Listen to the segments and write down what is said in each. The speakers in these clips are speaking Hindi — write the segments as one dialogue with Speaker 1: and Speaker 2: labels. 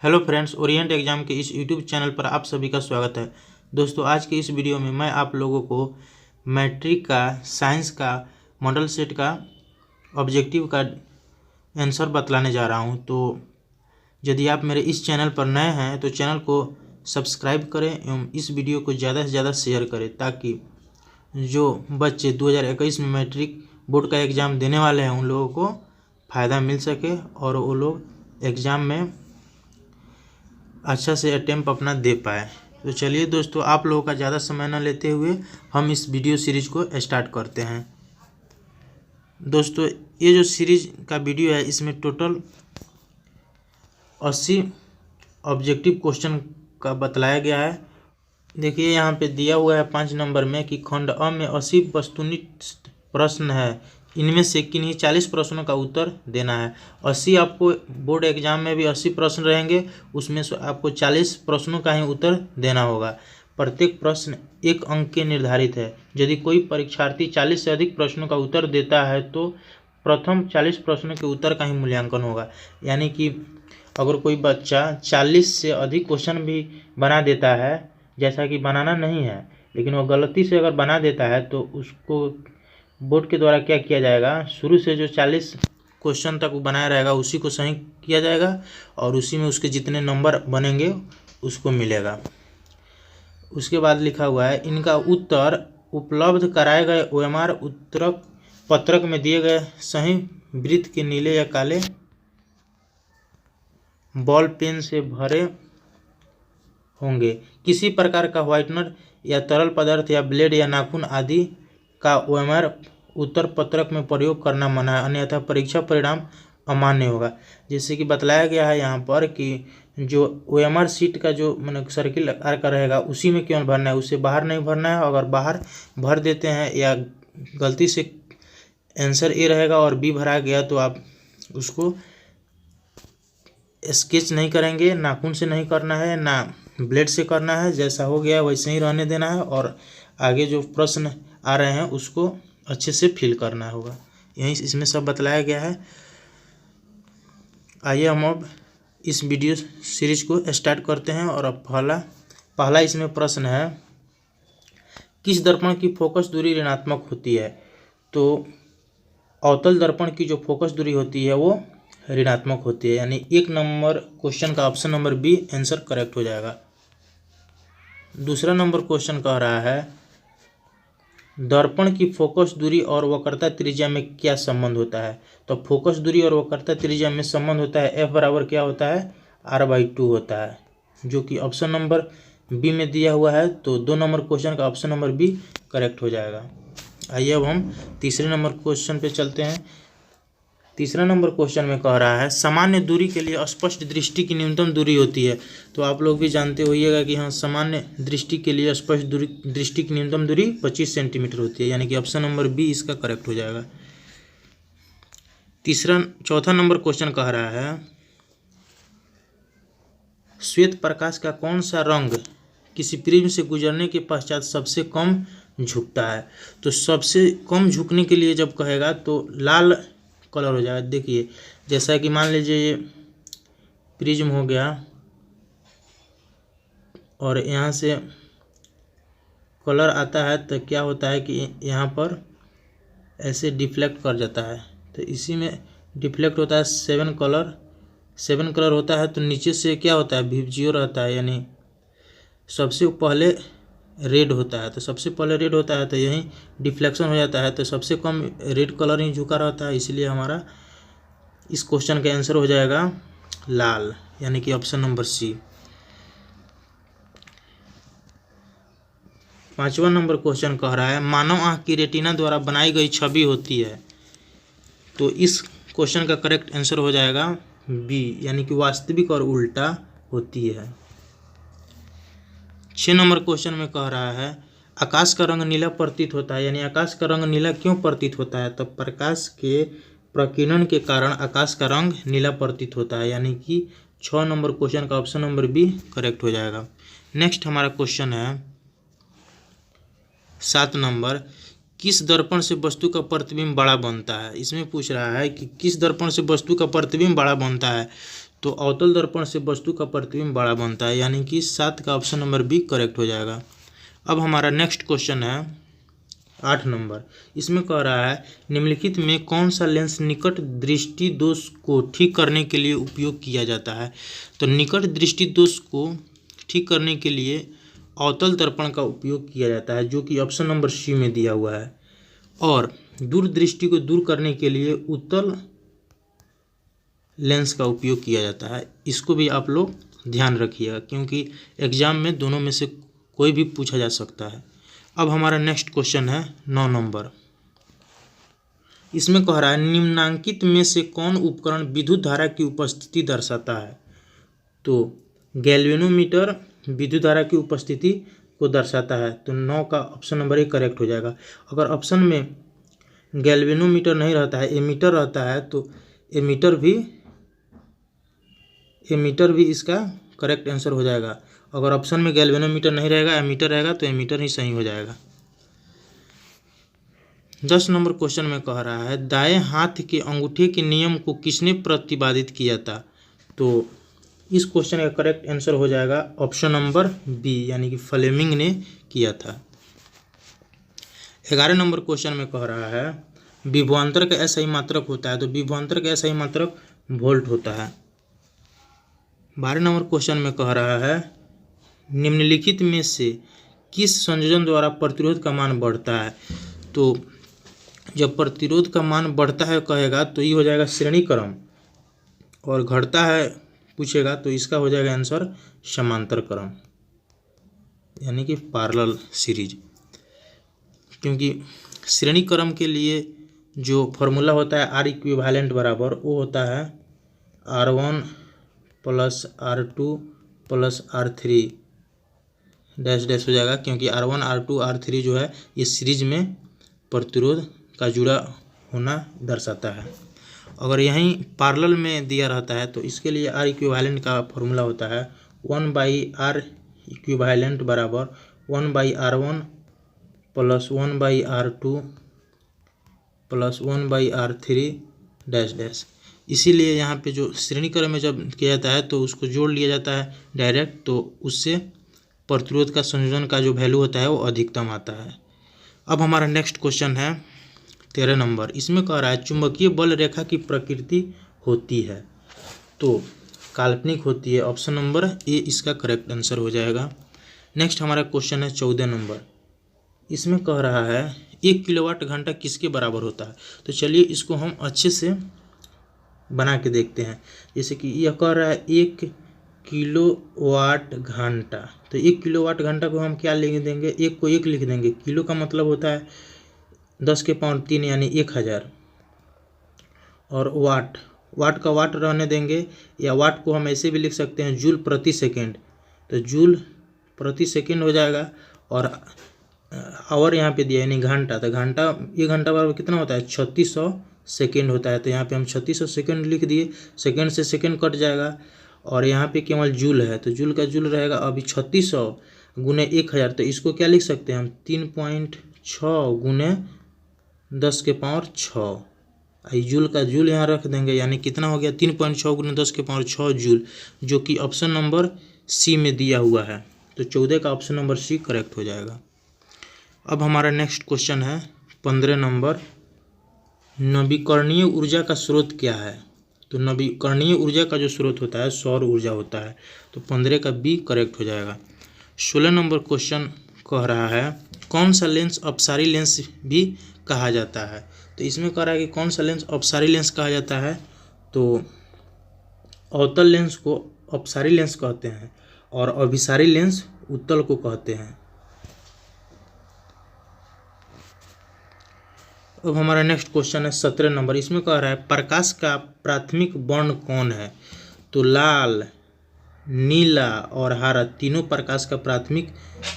Speaker 1: हेलो फ्रेंड्स, ओरिएंट एग्जाम के इस यूट्यूब चैनल पर आप सभी का स्वागत है। दोस्तों, आज के इस वीडियो में मैं आप लोगों को मैट्रिक का साइंस का मॉडल सेट का ऑब्जेक्टिव का आंसर बतलाने जा रहा हूं। तो यदि आप मेरे इस चैनल पर नए हैं तो चैनल को सब्सक्राइब करें एवं इस वीडियो को ज़्यादा से ज़्यादा शेयर करें, ताकि जो बच्चे 2021 में मैट्रिक बोर्ड का एग्ज़ाम देने वाले हैं उन लोगों को फ़ायदा मिल सके और वो लोग एग्ज़ाम में अच्छा से अटेम्प्ट अपना दे पाए। तो चलिए दोस्तों, आप लोगों का ज़्यादा समय न लेते हुए हम इस वीडियो सीरीज़ को स्टार्ट करते हैं। दोस्तों, ये जो सीरीज का वीडियो है इसमें टोटल 80 ऑब्जेक्टिव क्वेश्चन का बतलाया गया है। देखिए, यहाँ पे दिया हुआ है 5 नंबर में कि खंड अ में 80 वस्तुनिष्ठ प्रश्न है, इनमें से किन्हीं 40 प्रश्नों का उत्तर देना है। 80 आपको बोर्ड एग्जाम में भी 80 प्रश्न रहेंगे, उसमें से आपको 40 प्रश्नों का ही उत्तर देना होगा। प्रत्येक प्रश्न 1 अंक के निर्धारित है। यदि कोई परीक्षार्थी 40 से अधिक प्रश्नों का उत्तर देता है तो प्रथम 40 प्रश्नों के उत्तर का ही मूल्यांकन होगा। यानी कि अगर कोई बच्चा 40 से अधिक क्वेश्चन भी बना देता है, जैसा कि बनाना नहीं है लेकिन वो गलती से अगर बना देता है, तो उसको बोर्ड के द्वारा क्या किया जाएगा, शुरू से जो 40 क्वेश्चन तक वो बनाया रहेगा उसी को सही किया जाएगा और उसी में उसके जितने नंबर बनेंगे उसको मिलेगा। उसके बाद लिखा हुआ है, इनका उत्तर उपलब्ध कराए गए OMR उत्तर पत्रक में दिए गए सही वृत्त के नीले या काले बॉल पेन से भरे होंगे। किसी प्रकार का व्हाइटनर या तरल पदार्थ या ब्लेड या नाखून आदि का OMR उत्तर पत्रक में प्रयोग करना मना है, अन्यथा परीक्षा परिणाम अमान्य होगा। जैसे कि बतलाया गया है यहाँ पर कि जो OMR सीट का जो सर्किल आकार का रहेगा उसी में केवल भरना है, उससे बाहर नहीं भरना है। अगर बाहर भर देते हैं या गलती से आंसर ए रहेगा और बी भरा गया तो आप उसको स्केच नहीं करेंगे, नाखून से नहीं करना है ना ब्लेड से करना है। जैसा हो गया वैसे ही रहने देना है और आगे जो प्रश्न आ रहे हैं उसको अच्छे से फिल करना होगा। यही इसमें सब बतलाया गया है। आइए हम अब इस वीडियो सीरीज को स्टार्ट करते हैं। और अब पहला इसमें प्रश्न है, किस दर्पण की फोकस दूरी ऋणात्मक होती है? तो अवतल दर्पण की जो फोकस दूरी होती है वो ऋणात्मक होती है। यानी 1 नंबर क्वेश्चन का option number B answer correct हो जाएगा। दूसरा नंबर क्वेश्चन कह रहा है, दर्पण की फोकस दूरी और वक्रता त्रिज्या में क्या संबंध होता है? तो फोकस दूरी और वक्रता त्रिज्या में संबंध होता है F बराबर क्या होता है, R/2 होता है, जो कि ऑप्शन नंबर बी में दिया हुआ है। तो 2 नंबर क्वेश्चन का ऑप्शन नंबर बी करेक्ट हो जाएगा। आइए अब हम तीसरे नंबर क्वेश्चन पे चलते हैं। तीसरा नंबर क्वेश्चन में कह रहा है, सामान्य दूरी के लिए स्पष्ट दृष्टि की न्यूनतम दूरी होती है। तो आप लोग भी जानते होइएगा कि हाँ, सामान्य दृष्टि के लिए स्पष्ट दृष्टि की न्यूनतम दूरी 25 सेंटीमीटर होती है। यानी कि ऑप्शन नंबर बी इसका करेक्ट हो जाएगा। चौथा नंबर क्वेश्चन कह रहा है, श्वेत प्रकाश का कौन सा रंग किसी प्रिज्म से गुजरने के पश्चात सबसे कम झुकता है? तो सबसे कम झुकने के लिए जब कहेगा तो लाल कलर हो जाएगा। देखिए, जैसा कि मान लीजिए ये प्रिज्म हो गया और यहाँ से कलर आता है तो क्या होता है कि यहाँ पर ऐसे डिफ्लेक्ट कर जाता है। तो इसी में डिफ्लेक्ट होता है 7 कलर होता है। तो नीचे से क्या होता है, VGO रहता है, यानी सबसे पहले रेड होता है। तो सबसे पहले रेड होता है तो यही डिफ्लेक्शन हो जाता है। तो सबसे कम रेड कलर ही झुका रहता है, इसलिए हमारा इस क्वेश्चन का आंसर हो जाएगा लाल, यानी कि ऑप्शन नंबर सी। 5वां नंबर क्वेश्चन कह रहा है, मानव आंख की रेटिना द्वारा बनाई गई छवि होती है। तो इस क्वेश्चन का करेक्ट आंसर हो जाएगा बी, यानी कि वास्तविक और उल्टा होती है। 6 नंबर क्वेश्चन में कह रहा है, आकाश का रंग नीला प्रतीत होता है। यानी आकाश का रंग नीला क्यों प्रतीत होता है? तो प्रकाश के प्रकीर्णन के कारण आकाश का रंग नीला प्रतीत होता है। यानी कि 6 नंबर क्वेश्चन का ऑप्शन नंबर बी करेक्ट हो जाएगा। नेक्स्ट हमारा क्वेश्चन है 7 नंबर, किस दर्पण से वस्तु का प्रतिबिंब बड़ा बनता है? इसमें पूछ रहा है कि किस दर्पण से वस्तु का प्रतिबिंब बड़ा बनता है। तो अवतल दर्पण से वस्तु का प्रतिबिंब बड़ा बनता है, यानी कि 7 का ऑप्शन नंबर बी करेक्ट हो जाएगा। अब हमारा नेक्स्ट क्वेश्चन है 8 नंबर। इसमें कह रहा है निम्नलिखित में कौन सा लेंस निकट दृष्टि दोष को ठीक करने के लिए उपयोग किया जाता है। तो निकट दृष्टि दोष को ठीक करने के लिए अवतल दर्पण का उपयोग किया जाता है, जो कि ऑप्शन नंबर सी में दिया हुआ है। और दूरदृष्टि को दूर करने के लिए उत्तल लेंस का उपयोग किया जाता है। इसको भी आप लोग ध्यान रखिएगा, क्योंकि एग्जाम में दोनों में से कोई भी पूछा जा सकता है। अब हमारा नेक्स्ट क्वेश्चन है 9 नंबर। इसमें कह रहा है निम्नांकित में से कौन उपकरण विद्युत धारा की उपस्थिति दर्शाता है। तो गैल्वेनोमीटर विद्युत धारा की उपस्थिति को दर्शाता है, तो 9 का ऑप्शन नंबर 1 करेक्ट हो जाएगा। अगर ऑप्शन में गैल्वेनोमीटर नहीं रहता है, एमीटर रहता है, तो एमीटर भी इसका करेक्ट आंसर हो जाएगा। अगर ऑप्शन में गैल्वेनोमीटर नहीं रहेगा, एमीटर रहेगा, तो एमीटर ही सही हो जाएगा। 10 नंबर क्वेश्चन में कह रहा है दाएं हाथ के अंगूठे के नियम को किसने प्रतिपादित किया था। तो इस क्वेश्चन का करेक्ट आंसर हो जाएगा ऑप्शन नंबर बी, यानी कि फ्लेमिंग ने किया था। 11 नंबर क्वेश्चन में कह रहा है विभवांतर का अस्थायी मात्रक होता है। तो विभवांतर का अस्थायी मात्रक वोल्ट होता है। 12 नंबर क्वेश्चन में कह रहा है निम्नलिखित में से किस संयोजन द्वारा प्रतिरोध का मान बढ़ता है। तो जब प्रतिरोध का मान बढ़ता है कहेगा तो ये हो जाएगा श्रेणी क्रम, और घटता है पूछेगा तो इसका हो जाएगा आंसर समांतर क्रम, यानी कि पैरेलल सीरीज। क्योंकि श्रेणी क्रम के लिए जो फॉर्मूला होता है आर इक्विवेलेंट बराबर वो होता है R1 + R2 + R3 dash dash हो जाएगा, क्योंकि R1 R2 R3 जो है ये सीरीज में प्रतिरोध का जुड़ा होना दर्शाता है। अगर यहीं पैरेलल में दिया रहता है तो इसके लिए आर इक्विवेलेंट का फॉर्मूला होता है 1/R इक्विवेलेंट बराबर 1/R1 + 1/R2 + 1/R3 dash dash. इसीलिए यहाँ पे जो श्रेणी क्रम में जब किया जाता है तो उसको जोड़ लिया जाता है डायरेक्ट, तो उससे प्रतिरोध का संयोजन का जो वैल्यू होता है वो अधिकतम आता है। अब हमारा नेक्स्ट क्वेश्चन है 13 नंबर। इसमें कह रहा है चुंबकीय बल रेखा की प्रकृति होती है। तो काल्पनिक होती है, ऑप्शन नंबर ए इसका करेक्ट आंसर हो जाएगा। नेक्स्ट हमारा क्वेश्चन है 14 नंबर। इसमें कह रहा है 1 किलोवाट घंटा किसके बराबर होता है। तो चलिए इसको हम अच्छे से बना के देखते हैं। जैसे कि यह कह रहा है 1 किलोवाट घंटा, तो 1 किलोवाट घंटा को हम क्या लिख देंगे, 1 को 1 लिख देंगे। किलो का मतलब होता है 10 के पावर 3 यानी 1000, और वाट का वाट रहने देंगे, या वाट को हम ऐसे भी लिख सकते हैं जूल प्रति सेकेंड, तो जूल प्रति सेकेंड हो जाएगा। और आवर यहाँ पे दिया यानी घंटा, तो घंटा 1 घंटा बराबर कितना होता है 3600 सेकेंड होता है। तो यहाँ पे हम 3600 सेकेंड लिख दिए, सेकेंड से सेकेंड कट जाएगा, और यहाँ पे केवल जूल है तो जूल का जूल रहेगा। अभी 3600 गुने 1000, तो इसको क्या लिख सकते हैं हम 3.6 गुने 10 के पावर 6। जूल का जूल यहाँ रख देंगे, यानी कितना हो गया 3.6 गुने 10 के पावर 6 जूल, जो कि ऑप्शन नंबर सी में दिया हुआ है। तो 14 का ऑप्शन नंबर सी करेक्ट हो जाएगा। अब हमारा नेक्स्ट क्वेश्चन है 15 नंबर। नवीकरणीय ऊर्जा का स्रोत क्या है। तो नवीकरणीय ऊर्जा का जो स्रोत होता है सौर ऊर्जा होता है, तो 15 का बी करेक्ट हो जाएगा। 16 नंबर क्वेश्चन कह रहा है कौन सा लेंस अपसारी लेंस भी कहा जाता है। तो इसमें कह रहा है कि कौन सा लेंस अपसारी लेंस कहा जाता है। तो अवतल लेंस को अपसारी लेंस कहते हैं, और अभिसारी लेंस उत्तल को कहते हैं। अब हमारा नेक्स्ट क्वेश्चन है 17 नंबर। इसमें कह रहा है प्रकाश का प्राथमिक वर्ण कौन है। तो लाल, नीला और हरा तीनों प्रकाश का प्राथमिक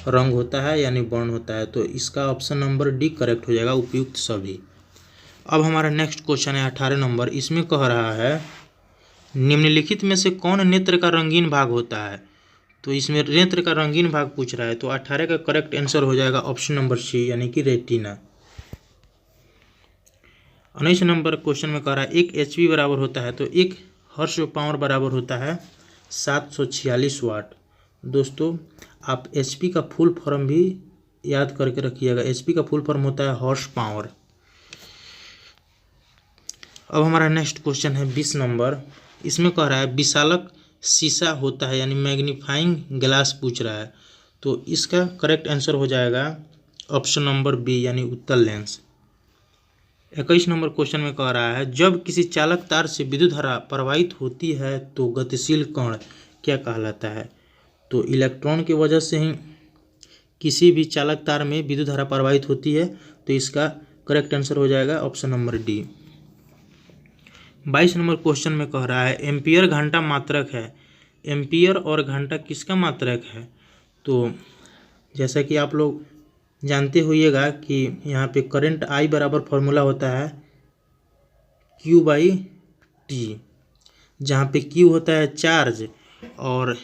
Speaker 1: रंग होता है, यानी वर्ण होता है। तो इसका ऑप्शन नंबर डी करेक्ट हो जाएगा, उपयुक्त सभी। अब हमारा नेक्स्ट क्वेश्चन है 18 नंबर। इसमें कह रहा है निम्नलिखित में से कौन नेत्र का रंगीन भाग होता है। तो इसमें नेत्र का रंगीन भाग पूछ रहा है, तो 18 का करेक्ट आंसर हो जाएगा ऑप्शन नंबर सी, यानी कि रेटिना। 19 नंबर क्वेश्चन में कह रहा है 1 HP बराबर होता है। तो 1 हॉर्स पावर बराबर होता है 746 वाट। दोस्तों आप एचपी का फुल फॉर्म भी याद करके रखिएगा। एचपी का फुल फॉर्म होता है हॉर्स पावर। अब हमारा नेक्स्ट क्वेश्चन है 20 नंबर। इसमें कह रहा है विशालक शीशा होता है, यानी मैग्नीफाइंग ग्लास पूछ रहा है। तो इसका करेक्ट आंसर हो जाएगा ऑप्शन नंबर बी, यानी उत्तल लेंस। 21 नंबर क्वेश्चन में कह रहा है जब किसी चालक तार से विद्युत धारा प्रवाहित होती है तो गतिशील कण क्या कहलाता है। तो इलेक्ट्रॉन की वजह से ही किसी भी चालक तार में विद्युत धारा प्रवाहित होती है, तो इसका करेक्ट आंसर हो जाएगा option number D. 22 number question में कह रहा है एम्पियर घंटा मात्रक है। एम्पियर और घंटा किसका मात्रक है। तो जैसा कि आप लोग जानते होइएगा कि यहाँ पे करंट आई बराबर फॉर्मूला होता है Q/T, जहाँ पे Q होता है चार्ज और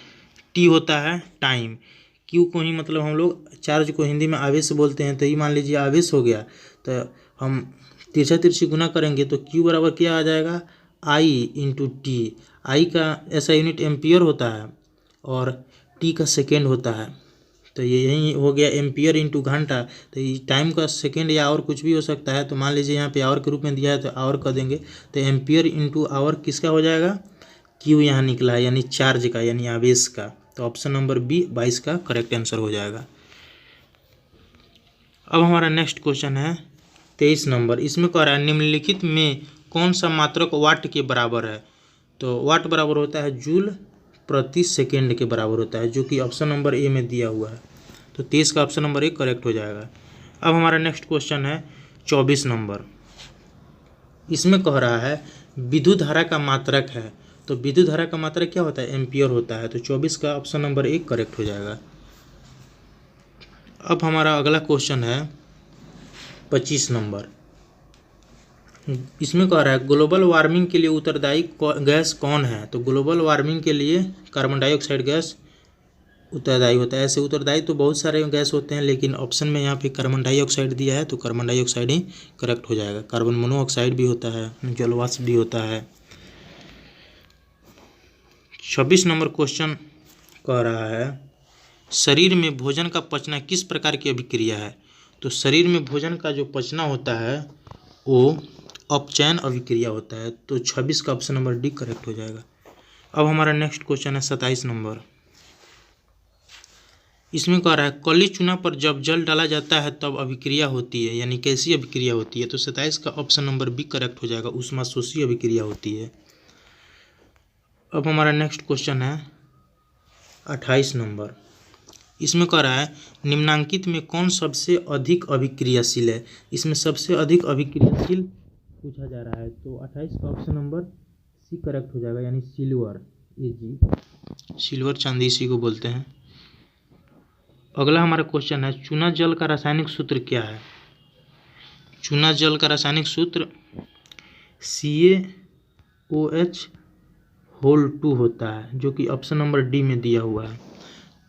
Speaker 1: T होता है टाइम। Q को ही मतलब हम लोग चार्ज को हिंदी में आवेश बोलते हैं, तो ये मान लीजिए आवेश हो गया, तो हम तिरछा तिरछी गुना करेंगे तो Q बराबर क्या आ जाएगा I/T। आई का ऐसा यूनिट एम्पियर होता है और T का सेकेंड होता है, तो ये यही हो गया एम्पियर इंटू घंटा। तो ये टाइम का सेकेंड या आवर कुछ भी हो सकता है, तो मान लीजिए यहाँ पे आवर के रूप में दिया है तो आवर कर देंगे। तो एम्पियर इंटू आवर किसका हो जाएगा, Q यहाँ निकला है, यानी चार्ज का, यानी आवेश का। तो ऑप्शन नंबर बी 22 का करेक्ट आंसर हो जाएगा। अब हमारा नेक्स्ट क्वेश्चन है 23 नंबर। इसमें कह रहा है निम्नलिखित में कौन सा मात्रक वाट के बराबर है। तो वाट बराबर होता है जूल प्रति सेकेंड के बराबर होता है, जो कि ऑप्शन नंबर ए में दिया हुआ है। तो 23 का ऑप्शन नंबर ए करेक्ट हो जाएगा। अब हमारा नेक्स्ट क्वेश्चन है 24 नंबर। इसमें कह रहा है विद्युत धारा का मात्रक है। तो विद्युत धारा का मात्रक क्या होता है, एम्पियर होता है। तो 24 का ऑप्शन नंबर ए करेक्ट हो जाएगा। अब हमारा अगला क्वेश्चन है 25 नंबर। इसमें कह रहा है ग्लोबल वार्मिंग के लिए उत्तरदायी गैस कौन है। तो ग्लोबल वार्मिंग के लिए कार्बन डाइऑक्साइड गैस उत्तरदायी होता है। ऐसे उत्तरदायी तो बहुत सारे गैस होते हैं, लेकिन ऑप्शन में यहाँ पे कार्बन डाइऑक्साइड दिया है, तो कार्बन डाइऑक्साइड ही करेक्ट हो जाएगा। कार्बन मोनोऑक्साइड भी होता है, जलवाष्प भी होता है। 26 नंबर क्वेश्चन कह रहा है शरीर में भोजन का पचना किस प्रकार की अभिक्रिया है। तो शरीर में भोजन का जो पचना होता है वो अपचयन अभिक्रिया होता है। तो 26 का ऑप्शन नंबर डी करेक्ट हो जाएगा। अब हमारा नेक्स्ट क्वेश्चन है 27 नंबर। इसमें कह रहा है कली चूना पर जब जल डाला जाता है तब अभिक्रिया होती है, यानी कैसी अभिक्रिया होती है। तो 27 का ऑप्शन नंबर बी करेक्ट हो जाएगा, ऊष्माशोषी अभिक्रिया होती है। अब हमारा नेक्स्ट क्वेश्चन है 28 नंबर। इसमें कह रहा है निम्नांकित में कौन सबसे अधिक अभिक्रियाशील है। इसमें सबसे अधिक अभिक्रियाशील पूछा जा रहा है। तो 28 का ऑप्शन नंबर सी करेक्ट हो जाएगा, यानी सिल्वर। सिल्वर चांदी इसी को बोलते हैं। अगला हमारा क्वेश्चन है चूना जल का रासायनिक सूत्र क्या है। चूना जल का रासायनिक सूत्र CaOH2 होता है, जो कि ऑप्शन नंबर डी में दिया हुआ है।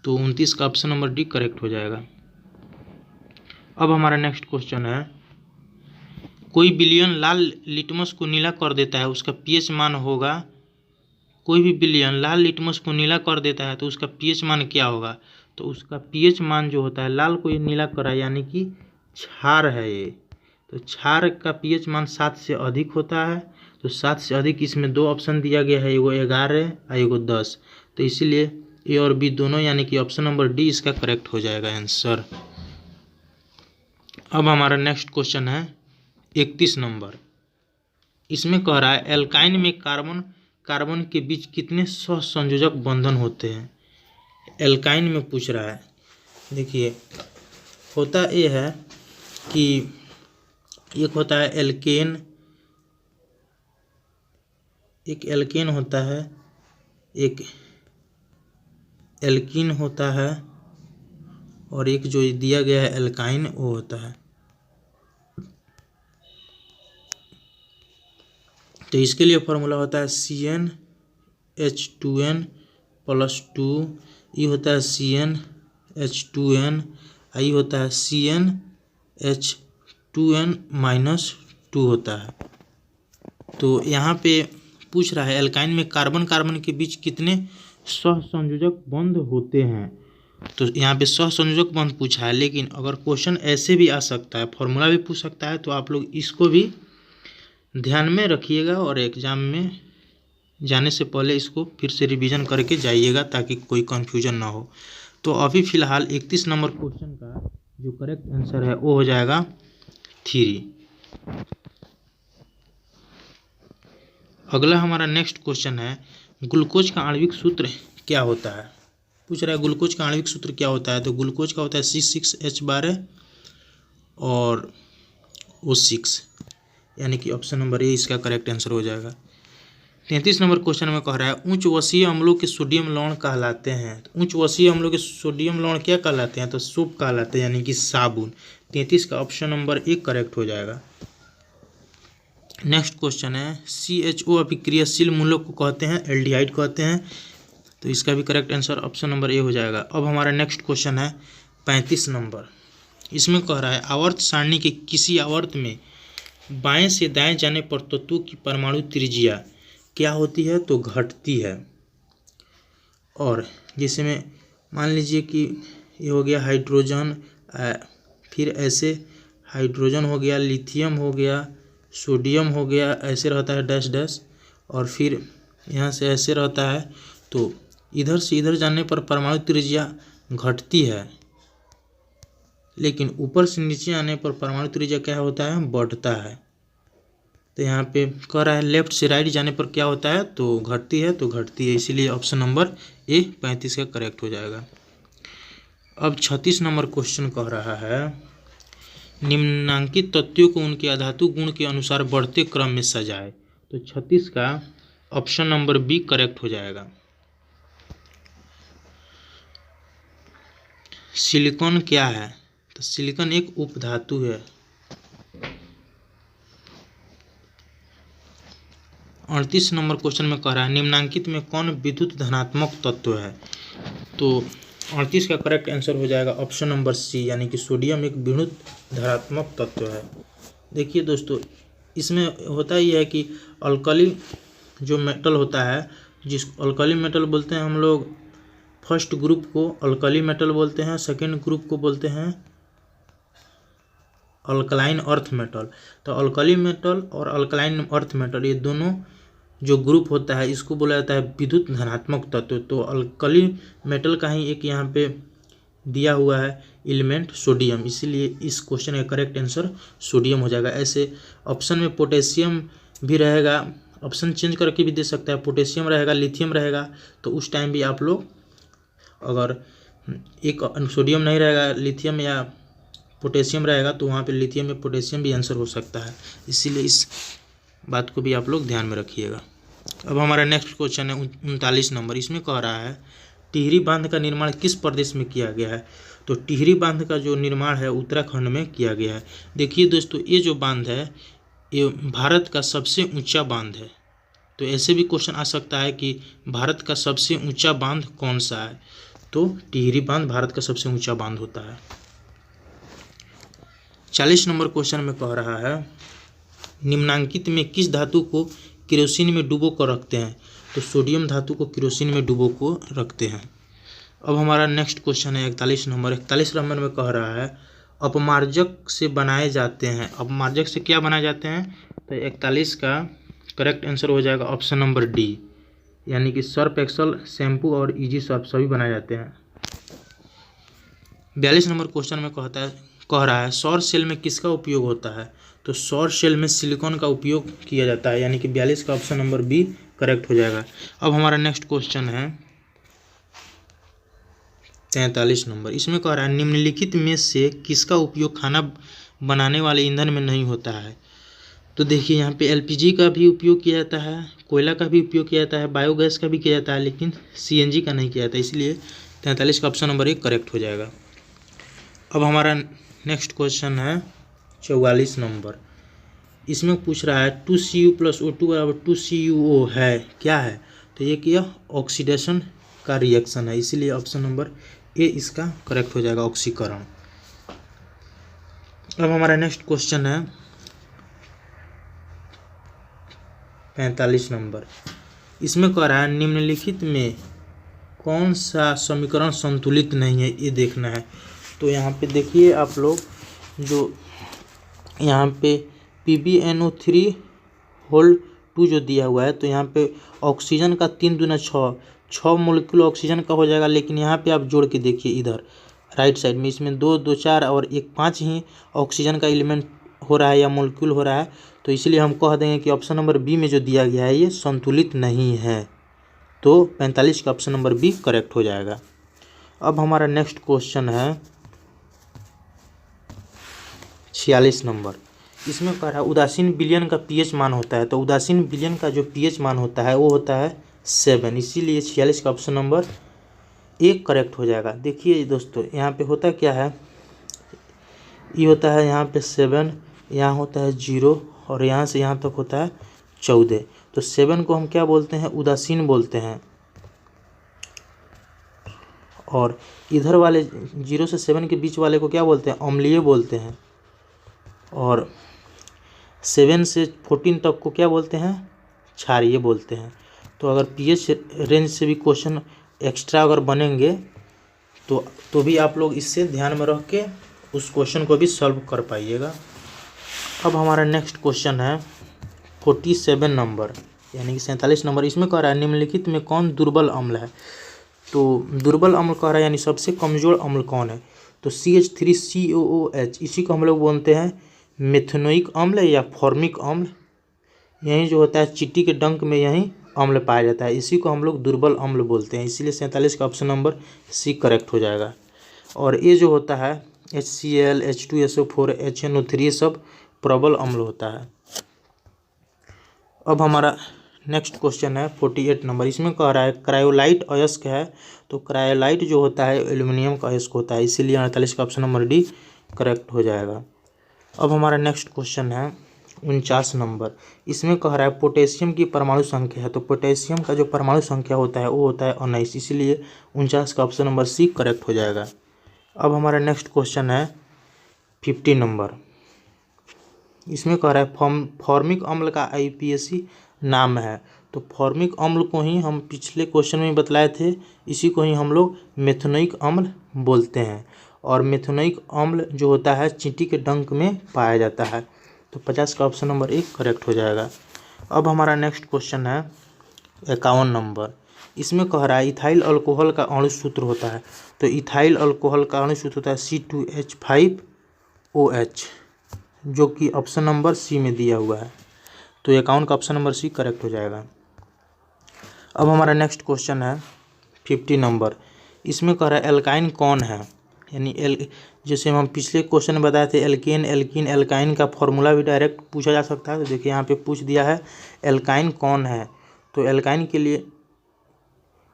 Speaker 1: तो 29 का ऑप्शन नंबर डी करेक्ट हो जाएगा। अब हमारा नेक्स्ट क्वेश्चन है कोई विलयन लाल लिटमस को नीला कर देता है, उसका पीएच मान होगा। कोई भी विलयन लाल लिटमस को नीला कर देता है तो उसका पीएच मान क्या होगा। तो उसका पीएच मान जो होता है, लाल को ये नीला करा यानी कि क्षार है ये, तो क्षार का पीएच मान 7 से अधिक होता है। तो 7 से अधिक इसमें दो ऑप्शन दिया गया है, एगो 11 और एगो 10। तो इसीलिए ए और बी दोनों, यानी कि ऑप्शन नंबर डी इसका करेक्ट हो जाएगा आंसर। अब हमारा नेक्स्ट क्वेश्चन है 31 नंबर। इसमें कह रहा है एल्काइन में कार्बन कार्बन के बीच कितने सहसंयोजक बंधन होते हैं। एल्काइन में पूछ रहा है। देखिए होता ये है कि एक होता है एल्केन, एक एल्केन होता है, एक एल्कीन होता है, और एक जो दिया गया है एल्काइन वो होता है। तो इसके लिए फॉर्मूला होता है CnH2n+2, ये होता है CnH2n, ये होता है CnH2n-2 होता है। तो यहाँ पे पूछ रहा है एल्काइन में कार्बन कार्बन के बीच कितने सहसंयोजक बंध होते हैं। तो यहाँ पे सहसंयोजक बंध पूछा है, लेकिन अगर क्वेश्चन ऐसे भी आ सकता है, फॉर्मूला भी पूछ सकता है, तो आप लोग इसको भी ध्यान में रखिएगा और एग्जाम में जाने से पहले इसको फिर से रिवीजन करके जाइएगा ताकि कोई कन्फ्यूजन ना हो। तो अभी फ़िलहाल 31 नंबर क्वेश्चन का जो करेक्ट आंसर है वो हो जाएगा 3। अगला हमारा नेक्स्ट क्वेश्चन है ग्लूकोज का आणविक सूत्र क्या होता है। पूछ रहा है ग्लूकोज का आणविक सूत्र क्या होता है। तो ग्लूकोज का होता है C6H12 और O6, यानी कि ऑप्शन नंबर ए इसका करेक्ट आंसर हो जाएगा। 33 नंबर क्वेश्चन में कह रहा है उच्च वसीय अम्लों के सोडियम लवण कहलाते हैं। तो उच्च वसीय अम्लों के सोडियम लवण क्या कहलाते हैं। तो सोप कहलाते हैं, यानी कि साबुन। 33 का ऑप्शन नंबर ए करेक्ट हो जाएगा। नेक्स्ट क्वेश्चन है CHO अभिक्रियाशील मूलक को कहते हैं एल्डिहाइड कहते हैं। तो इसका भी correct answer option number A हो जाएगा। अब हमारा नेक्स्ट क्वेश्चन है 35 नंबर। इसमें कह रहा है आवर्त सारणी के किसी आवर्त में बाएं से दाएं जाने पर तत्वों की परमाणु त्रिज्या क्या होती है। तो घटती है। और जैसे में मान लीजिए कि ये हो गया हाइड्रोजन, फिर ऐसे हाइड्रोजन हो गया, लिथियम हो गया, सोडियम हो गया, ऐसे रहता है डैश डैश, और फिर यहाँ से ऐसे रहता है। तो इधर से इधर जाने पर परमाणु त्रिज्या घटती है, लेकिन ऊपर से नीचे आने पर परमाणु त्रिज्या क्या होता है, बढ़ता है। तो यहाँ पे कह रहा है लेफ्ट से राइट जाने पर क्या होता है, तो घटती है, तो घटती है, इसीलिए ऑप्शन नंबर ए 35 का करेक्ट हो जाएगा। अब 36 नंबर क्वेश्चन कह रहा है निम्नांकित तत्वों को उनके अधातु गुण के अनुसार बढ़ते क्रम में सजाए। तो 36 का ऑप्शन नंबर बी करेक्ट हो जाएगा। सिलिकॉन क्या है। तो सिलिकॉन एक उपधातु है। 38 नंबर क्वेश्चन में कह रहा है निम्नांकित में कौन विद्युत धनात्मक तत्व है। तो 38 का करेक्ट आंसर हो जाएगा ऑप्शन नंबर सी, यानी कि सोडियम एक विद्युत धनात्मक तत्व है। देखिए दोस्तों, इसमें होता ही है कि अल्कली जो मेटल होता है, जिस अल्कली मेटल बोलते हैं हम लोग, फर्स्ट ग्रुप को अल्कली मेटल बोलते हैं, सेकेंड ग्रुप को बोलते हैं अल्कलाइन अर्थ मेटल। तो अल्कली मेटल और अल्कलाइन अर्थ मेटल ये दोनों जो ग्रुप होता है इसको बोला जाता है विद्युत धनात्मक तत्व। तो अल्कली मेटल का ही एक यहाँ पे दिया हुआ है एलिमेंट सोडियम, इसीलिए इस क्वेश्चन का करेक्ट आंसर सोडियम हो जाएगा। ऐसे ऑप्शन में पोटेशियम भी रहेगा, ऑप्शन चेंज करके भी दे सकता है, पोटेशियम रहेगा, लिथियम रहेगा। तो उस टाइम भी आप लोग अगर एक सोडियम नहीं रहेगा, लिथियम या पोटेशियम रहेगा, तो वहाँ पे लिथियम में पोटेशियम भी आंसर हो सकता है, इसीलिए इस बात को भी आप लोग ध्यान में रखिएगा। अब हमारा नेक्स्ट क्वेश्चन है 39 नंबर। इसमें कह रहा है टिहरी बांध का निर्माण किस प्रदेश में किया गया है। तो टिहरी बांध का जो निर्माण है उत्तराखंड में किया गया है। देखिए दोस्तों, ये जो बांध है ये भारत का सबसे ऊंचा बांध है। तो ऐसे भी क्वेश्चन आ सकता है कि भारत का सबसे ऊंचा बांध कौन सा है। तो टिहरी बांध भारत का सबसे ऊंचा बांध होता है। 40 नंबर क्वेश्चन में कह रहा है निम्नांकित में किस धातु को केरोसिन में डुबो कर रखते हैं। तो सोडियम धातु को केरोसिन में डुबो को रखते हैं। अब हमारा नेक्स्ट क्वेश्चन है 41 नंबर। 41 नंबर में कह रहा है अपमार्जक से बनाए जाते हैं। अपमार्जक से क्या बनाए जाते हैं। तो 41 का करेक्ट आंसर हो जाएगा ऑप्शन नंबर डी, यानी कि सर्फ एक्सल, शैम्पू और इजी सर्फ सभी बनाए जाते हैं। 42 नंबर क्वेश्चन में कह रहा है सौर सेल में किसका उपयोग होता है। तो सौर सेल में सिलिकॉन का उपयोग किया जाता है, यानी कि 42 का ऑप्शन नंबर बी करेक्ट हो जाएगा। अब हमारा नेक्स्ट क्वेश्चन है 43 नंबर। इसमें कह रहा है निम्नलिखित में से किसका उपयोग खाना बनाने वाले ईंधन में नहीं होता है। तो देखिए यहाँ पे एलपीजी का भी उपयोग किया जाता है, कोयला का भी उपयोग किया जाता है, बायोगैस का भी किया जाता है, लेकिन सीएनजी का नहीं किया जाता, इसलिए 43 का ऑप्शन नंबर 1 करेक्ट हो जाएगा। अब हमारा नेक्स्ट क्वेश्चन है 44 नंबर। इसमें पूछ रहा है 2Cu + O2 = 2CuO है, क्या है। तो ये कि ऑक्सीडेशन का रिएक्शन है, इसीलिए ऑप्शन नंबर ए इसका करेक्ट हो जाएगा, ऑक्सीकरण। अब हमारा नेक्स्ट क्वेश्चन है 45 नंबर। इसमें कह रहा है निम्नलिखित में कौन सा समीकरण संतुलित नहीं है, ये देखना है। तो यहाँ पे देखिए आप लोग, जो यहाँ पे PbNO3 होल 2 जो दिया हुआ है, तो यहाँ पे ऑक्सीजन का 3 दूना 6 मोलिक्यूल ऑक्सीजन का हो जाएगा। लेकिन यहाँ पे आप जोड़ के देखिए इधर राइट साइड में, इसमें 2 2 4 और 1 5 ही ऑक्सीजन का एलिमेंट हो रहा है या मोलिक्यूल हो रहा है। तो इसलिए हम कह देंगे कि ऑप्शन नंबर बी में जो दिया गया है ये संतुलित नहीं है। तो 45 का ऑप्शन नंबर बी करेक्ट हो जाएगा। अब हमारा नेक्स्ट क्वेश्चन है 46 नंबर। इसमें कह रहा है उदासीन विलयन का पीएच मान होता है। तो उदासीन विलयन का जो पीएच मान होता है वो होता है 7। इसीलिए 46 का ऑप्शन नंबर ए करेक्ट हो जाएगा। देखिए दोस्तों, यहाँ पे होता क्या है, ये होता है यहाँ पे 7, यहाँ होता है 0 और यहाँ से यहाँ तक होता है 14। तो 7 को हम क्या बोलते हैं, उदासीन बोलते हैं। और इधर वाले 0 से 7 के बीच वाले को क्या बोलते हैं, अम्लीय बोलते हैं। और 7 से 14 तक को क्या बोलते हैं, क्षारीय बोलते हैं। तो अगर पीएच रेंज से भी क्वेश्चन एक्स्ट्रा अगर बनेंगे तो भी आप लोग इससे ध्यान में रख के उस क्वेश्चन को भी सॉल्व कर पाइएगा। अब हमारा नेक्स्ट क्वेश्चन है 47 नंबर यानी कि 47 नंबर। इसमें कह रहा है निम्नलिखित में कौन दुर्बल अम्ल है। तो दुर्बल अम्ल कह रहा है यानी सबसे कमज़ोर अम्ल कौन है। तो CH3COOH, इसी को हम लोग बोलते हैं मेथनोइक अम्ल या फॉर्मिक अम्ल। यही जो होता है चींटी के डंक में यही अम्ल पाया जाता है, इसी को हम लोग दुर्बल अम्ल बोलते हैं। इसीलिए 47 का ऑप्शन नंबर सी करेक्ट हो जाएगा। और ये जो होता है HCl, H2SO4, HNO3 ये सब प्रबल अम्ल होता है। अब हमारा नेक्स्ट क्वेश्चन है 48 नंबर। इसमें कह रहा है क्रायोलाइट अयस्क है। तो क्रायोलाइट जो होता है एल्यूमिनियम का अयस्क होता है, इसीलिए 48 का ऑप्शन नंबर डी करेक्ट हो जाएगा। अब हमारा नेक्स्ट क्वेश्चन है 49 नंबर। इसमें कह रहा है पोटेशियम की परमाणु संख्या है। तो पोटेशियम का जो परमाणु संख्या होता है वो होता है 19, इसीलिए 49 का ऑप्शन नंबर सी करेक्ट हो जाएगा। अब हमारा नेक्स्ट क्वेश्चन है 50 नंबर। इसमें कह रहा है फॉर्मिक अम्ल का IUPAC नाम है। तो फॉर्मिक अम्ल को ही हम पिछले क्वेश्चन में बतलाए थे, इसी को ही हम लोग मेथनोइक अम्ल बोलते हैं। और मेथनोइक अम्ल जो होता है चींटी के डंक में पाया जाता है। तो 50 का ऑप्शन नंबर एक करेक्ट हो जाएगा। अब हमारा नेक्स्ट क्वेश्चन है 51 नंबर। इसमें कह रहा है इथाइल अल्कोहल का अणु सूत्र होता है। तो इथाइल अल्कोहल का अणु सूत्र होता है C2H5OH, जो कि ऑप्शन नंबर सी में दिया हुआ है। तो 51 का ऑप्शन नंबर सी करेक्ट हो जाएगा। अब हमारा नेक्स्ट क्वेश्चन है 50 नंबर। इसमें कह रहा है एल्काइन कौन है, यानी जैसे हम पिछले क्वेश्चन में बताए थे एल्केन, एल्कीन, एल्काइन का फॉर्मूला भी डायरेक्ट पूछा जा सकता है। तो देखिए यहाँ पे पूछ दिया है एल्काइन कौन है। तो एल्काइन के लिए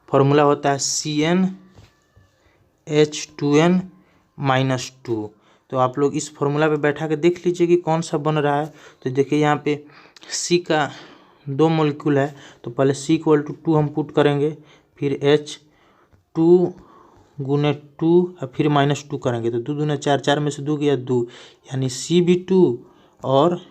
Speaker 1: फॉर्मूला होता है CnH2n-2। तो आप लोग इस फॉर्मूला पे बैठा के देख लीजिए कि कौन सा बन रहा है। तो देखिए यहाँ पे C का 2 मोलिक्यूल है, तो पहले C = 2 हम पुट करेंगे, फिर H 2 गुने 2 और फिर -2 करेंगे। तो 2 दूना 4, 4 में से 2 गया 2, यानी C भी 2 और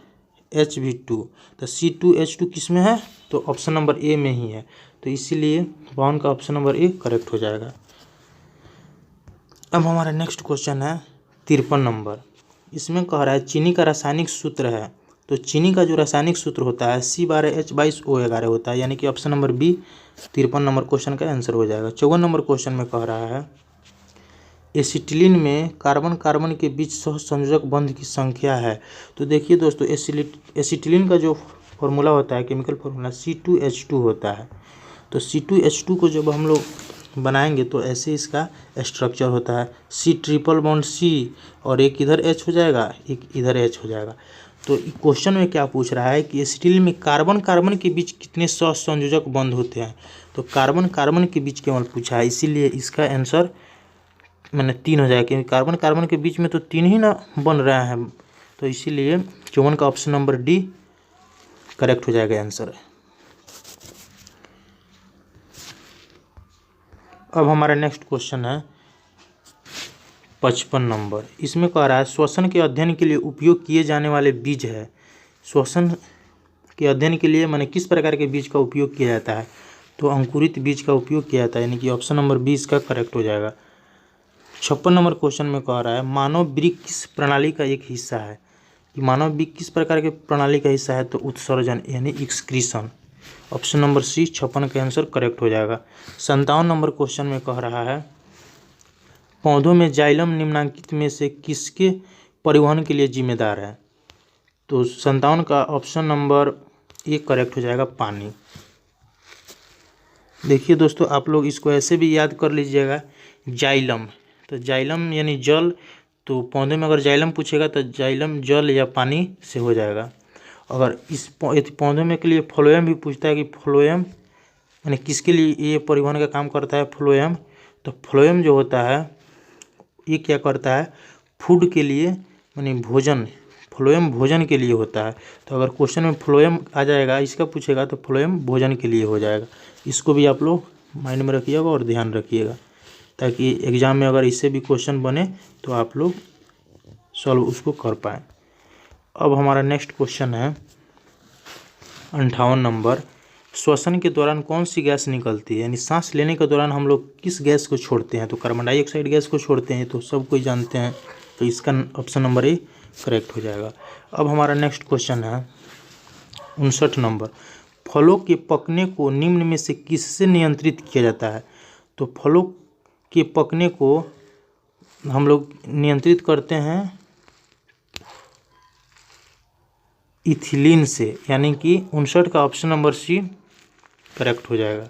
Speaker 1: H भी 2। तो C2H2 किस में है, तो ऑप्शन नंबर ए में ही है। तो इसीलिए 52 का ऑप्शन नंबर ए करेक्ट हो जाएगा। अब हमारा नेक्स्ट क्वेश्चन है 53 नंबर। इसमें कह रहा है चीनी का रासायनिक सूत्र है। तो चीनी का जो रासायनिक सूत्र होता है C12H22O11 होता है, यानी कि option number B 53 number question का आंसर हो जाएगा। 54 नंबर क्वेश्चन में कह रहा है एसिटिलीन में कार्बन कार्बन के बीच सहसंयोजक बंध की संख्या है। तो देखिए दोस्तों, एसिटिलीन का जो फॉर्मूला होता है, केमिकल फॉर्मूला C2H2 होता है। तो C2H2 को जब हम लोग बनाएंगे तो ऐसे इसका स्ट्रक्चर होता है C∭C, और एक इधर H हो जाएगा, एक इधर H हो जाएगा। तो क्वेश्चन में क्या पूछ रहा है कि एसिटिलीन में कार्बन कार्बन के बीच कितने सहसंयोजक बंध होते हैं। तो कार्बन कार्बन के बीच केवल पूछा है, इसीलिए इसका आंसर मैंने 3 हो जाएगा, क्योंकि कार्बन कार्बन के बीच में तो 3 ही ना बन रहे हैं। तो इसीलिए 54 का ऑप्शन नंबर डी करेक्ट हो जाएगा आंसर। अब हमारा नेक्स्ट क्वेश्चन है 55 नंबर। इसमें कह रहा है श्वसन के अध्ययन के लिए उपयोग किए जाने वाले बीज है। श्वसन के अध्ययन के लिए माने किस प्रकार के बीज का उपयोग किया जाता है, तो अंकुरित बीज का उपयोग किया जाता है, यानी कि ऑप्शन नंबर 20 का करेक्ट हो जाएगा। 56 नंबर क्वेश्चन में कह रहा है मानव वृक्क किस प्रणाली का एक हिस्सा है। कि मानव वृक्क किस प्रकार के प्रणाली का हिस्सा है, तो उत्सर्जन यानी एक्सक्रीशन। ऑप्शन नंबर सी 56 का आंसर करेक्ट हो जाएगा। 57 नंबर क्वेश्चन में कह रहा है पौधों में जाइलम निम्नलिखित में से किसके परिवहन के लिए जिम्मेदार है, तो 57 का ऑप्शन नंबर ए करेक्ट हो जाएगा, पानी। देखिए दोस्तों, आप लोग इसको ऐसे भी याद कर लीजिएगा, जाइलम, तो जाइलम यानी जल, तो पौधे में अगर जाइलम पूछेगा तो जाइलम जल या पानी से हो जाएगा। अगर इस पौधे में के लिए फ्लोएम भी पूछता है कि फ्लोएम यानी किसके लिए ये परिवहन का काम करता है, फ्लोएम, तो फ्लोएम जो होता है ये क्या करता है, फूड के लिए यानी भोजन, फ्लोएम भोजन के लिए होता है। तो अगर क्वेश्चन में फ्लोएम आ जाएगा, इसका पूछेगा तो फ्लोएम भोजन के लिए हो जाएगा। इसको भी आप लोग माइंड में रखिएगा और ध्यान रखिएगा, ताकि एग्ज़ाम में अगर इससे भी क्वेश्चन बने तो आप लोग सॉल्व उसको कर पाएँ। अब हमारा नेक्स्ट क्वेश्चन है 58 नंबर, श्वसन के दौरान कौन सी गैस निकलती है, यानी सांस लेने के दौरान हम लोग किस गैस को छोड़ते हैं, तो कार्बन डाइऑक्साइड गैस को छोड़ते हैं, तो सब कोई जानते हैं, तो इसका ऑप्शन नंबर ए करेक्ट हो जाएगा। अब हमारा नेक्स्ट क्वेश्चन है 59 नंबर, फलों के पकने को निम्न में से किससे नियंत्रित किया जाता है, तो फलों के पकने को हम लोग नियंत्रित करते हैं इथिलीन से, यानी कि 59 का ऑप्शन नंबर सी करेक्ट हो जाएगा।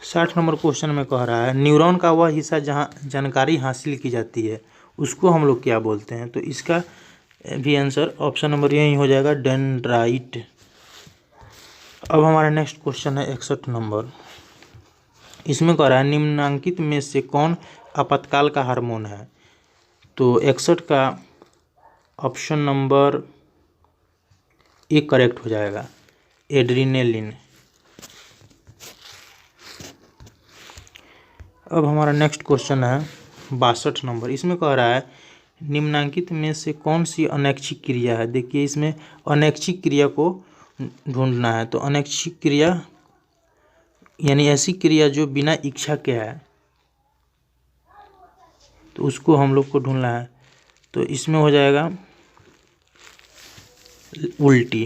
Speaker 1: 60 नंबर क्वेश्चन में कह रहा है न्यूरॉन का वह हिस्सा जहाँ जानकारी हासिल की जाती है उसको हम लोग क्या बोलते हैं, तो इसका भी आंसर ऑप्शन नंबर यही हो जाएगा, डेंड्राइट। अब हमारा नेक्स्ट क्वेश्चन है 61 नंबर, इसमें कह रहा है निम्नलिखित में से कौन आपातकाल का हार्मोन है, तो 61 का ऑप्शन नंबर ए करेक्ट हो जाएगा, एड्रीनेलिन। अब हमारा नेक्स्ट क्वेश्चन है 62 नंबर, इसमें कह रहा है निम्नलिखित में से कौन सी अनैच्छिक क्रिया है। देखिए इसमें अनैच्छिक क्रिया को ढूंढना है, तो अनैच्छिक क्रिया यानी ऐसी क्रिया जो बिना इच्छा के है, तो उसको हम लोग को ढूंढना है, तो इसमें हो जाएगा उल्टी।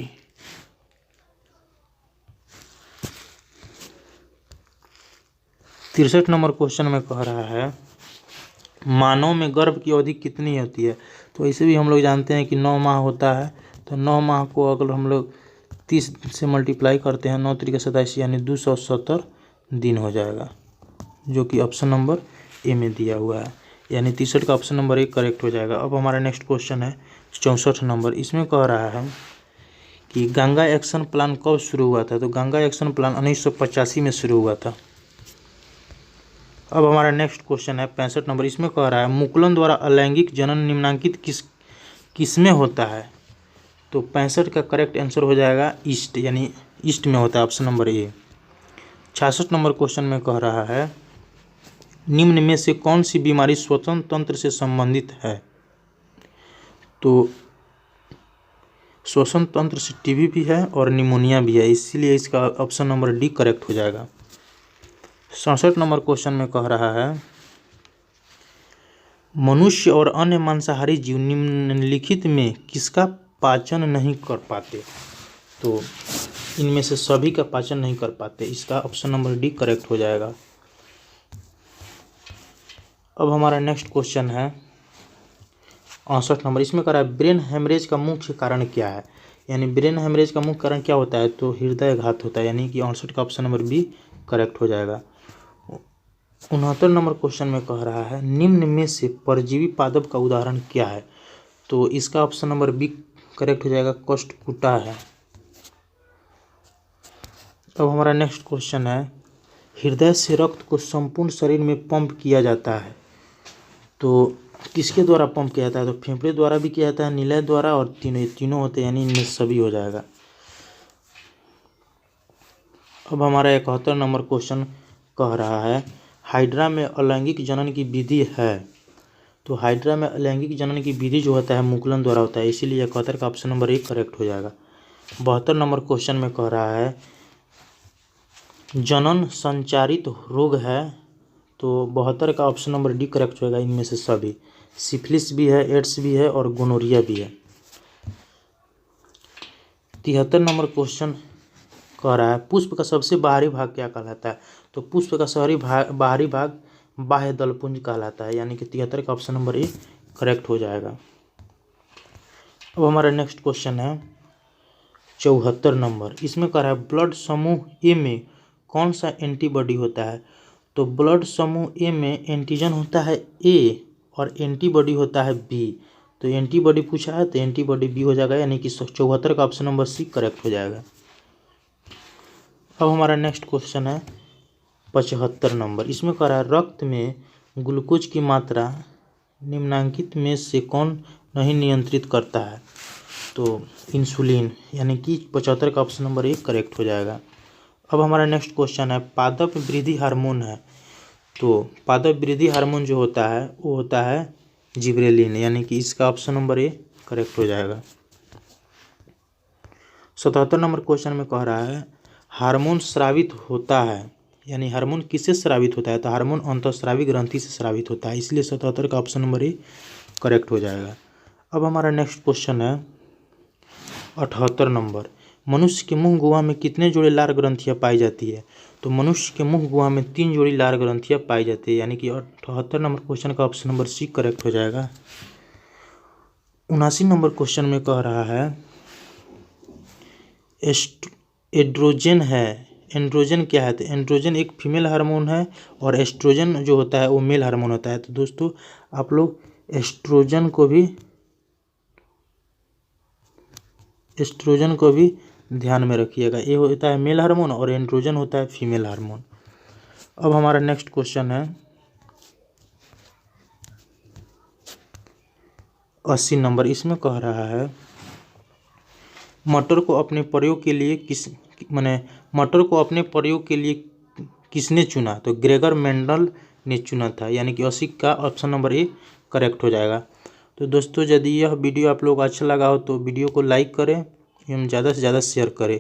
Speaker 1: 63 नंबर क्वेश्चन में कह रहा है मानव में गर्भ की अवधि कितनी होती है, तो इसे भी हम लोग जानते हैं कि 9 माह होता है, तो 9 माह को अगर हम लोग 30 से मल्टीप्लाई करते हैं 9 त्रिक 27 यानी 270 दिन हो जाएगा, जो कि ऑप्शन नंबर ए में दिया हुआ है, यानी 63 का ऑप्शन नंबर ए करेक्ट हो जाएगा। अब हमारा नेक्स्ट क्वेश्चन है 64 नंबर, इसमें कह रहा है कि गंगा एक्शन प्लान कब शुरू हुआ था, तो गंगा एक्शन प्लान 1985 में शुरू हुआ था। अब हमारा नेक्स्ट क्वेश्चन है 65 नंबर, इसमें कह रहा है मुकुलन द्वारा अलैंगिक जनन निम्नलिखित किस में होता है, तो 65 का करेक्ट आंसर हो जाएगा ईस्ट, यानी ईस्ट में होता है, option number A. 66 number question में कह रहा है निम्न में से कौन सी बीमारी श्वसन तंत्र से संबंधित है, तो श्वसन तंत्र से टीबी भी है और निमोनिया भी है, इसीलिए इसका ऑप्शन नंबर डी करेक्ट हो जाएगा। 67 नंबर क्वेश्चन में कह रहा है मनुष्य और अन्य मांसाहारी जीव निम्नलिखित में किसका पाचन नहीं कर पाते, तो इनमें से सभी का पाचन नहीं कर पाते, इसका ऑप्शन नंबर डी करेक्ट हो जाएगा। अब हमारा नेक्स्ट क्वेश्चन है 68 नंबर, इसमें कह रहा है ब्रेन हेमरेज का मुख्य कारण क्या है, यानी ब्रेन हेमरेज का मुख्य कारण क्या होता है, तो हृदय घात होता है, यानी कि 68 का ऑप्शन नंबर बी करेक्ट हो जाएगा। 69 नंबर क्वेश्चन में कह रहा है निम्न में से परजीवी पादप का उदाहरण क्या है, तो इसका ऑप्शन नंबर बी करेक्ट हो जाएगा, कष्टकुटा है। अब हमारा नेक्स्ट क्वेश्चन है हृदय से रक्त को संपूर्ण शरीर में पंप किया जाता है, तो किसके द्वारा पंप किया जाता है, तो फेफड़े द्वारा भी किया जाता है, निलय द्वारा, और तीनों होते हैं, यानी इनमें सभी हो जाएगा। अब हमारा 71 नंबर क्वेश्चन कह रहा है हाइड्रा में अलैंगिक जनन की विधि है, तो हाइड्रा में लैंगिक जनन की विधि जो होता है मुकुलन द्वारा होता है, इसीलिए 71 का ऑप्शन नंबर 1 करेक्ट हो जाएगा। 72 नंबर क्वेश्चन में कह रहा है जनन संचारित रोग है, तो 72 का ऑप्शन नंबर डी करेक्ट होगा। इनमें से सभी, सिफिलिस भी है, एड्स भी है और गोनोरिया भी है। 73 नंबर क्वेश्चन कह रहा है पुष्प का सबसे बाहरी भाग क्या कहलाता है, तो पुष्प का बाहरी भाग बाह्य दलपुंज कहलाता है, यानी कि 73 का ऑप्शन नंबर ए करेक्ट हो जाएगा। अब हमारा नेक्स्ट क्वेश्चन है 74 नंबर। इसमें कह रहा है ब्लड समूह ए में कौन सा एंटीबॉडी होता है, तो ब्लड समूह ए में एंटीजन होता है ए और एंटीबॉडी होता है बी। तो एंटीबॉडी पूछा है तो एंटीबॉडी बी हो जाएगा, यानी कि 74 का ऑप्शन नंबर सी करेक्ट हो जाएगा। अब हमारा नेक्स्ट क्वेश्चन है 75 नंबर। इसमें कह रहा है रक्त में ग्लूकोज की मात्रा निम्नलिखित में से कौन नहीं नियंत्रित करता है, तो इंसुलिन, यानी कि 75 का ऑप्शन नंबर 1 करेक्ट हो जाएगा। अब हमारा नेक्स्ट क्वेश्चन है पादप वृद्धि हार्मोन है, तो पादप वृद्धि हार्मोन जो होता है वो होता है जिबरेलिन, यानी कि इसका ऑप्शन नंबर ए करेक्ट हो जाएगा। 77 नंबर क्वेश्चन में कह रहा है हार्मोन स्रावित होता है, यानी हार्मोन किससे स्रावित होता है, तो हार्मोन अंतःस्रावी ग्रंथि से स्रावित होता है, इसलिए 77 का ऑप्शन नंबर ए करेक्ट हो जाएगा। अब हमारा नेक्स्ट क्वेश्चन है 78 नंबर। मनुष्य के मुंह गुहा में कितने जोड़े लार ग्रंथियाँ पाई जाती है, तो मनुष्य के मुंह गुहा में 3 जोड़ी लार ग्रंथियाँ पाई जाती है, यानी कि 78 नंबर क्वेश्चन का ऑप्शन नंबर सी करेक्ट हो जाएगा। 79 नंबर क्वेश्चन में कह रहा है एस्ट्रोजन है, एंड्रोजन क्या है, तो एंड्रोजन एक फीमेल हार्मोन है और एस्ट्रोजन जो होता है वो मेल हार्मोन होता है। तो दोस्तों आप लोग एस्ट्रोजन को भी ध्यान में रखिएगा, ये होता है मेल हार्मोन और एंड्रोजन होता है फीमेल हार्मोन। अब हमारा नेक्स्ट क्वेश्चन है 80 नंबर। इसमें कह रहा है मटर को अपने प्रयोग के लिए किसने चुना, तो ग्रेगर मेंडल ने चुना था, यानी कि 80 का ऑप्शन नंबर ए करेक्ट हो जाएगा। तो दोस्तों यदि यह वीडियो आप लोग अच्छा लगा हो तो वीडियो को लाइक करें एवं ज़्यादा से ज़्यादा शेयर करें।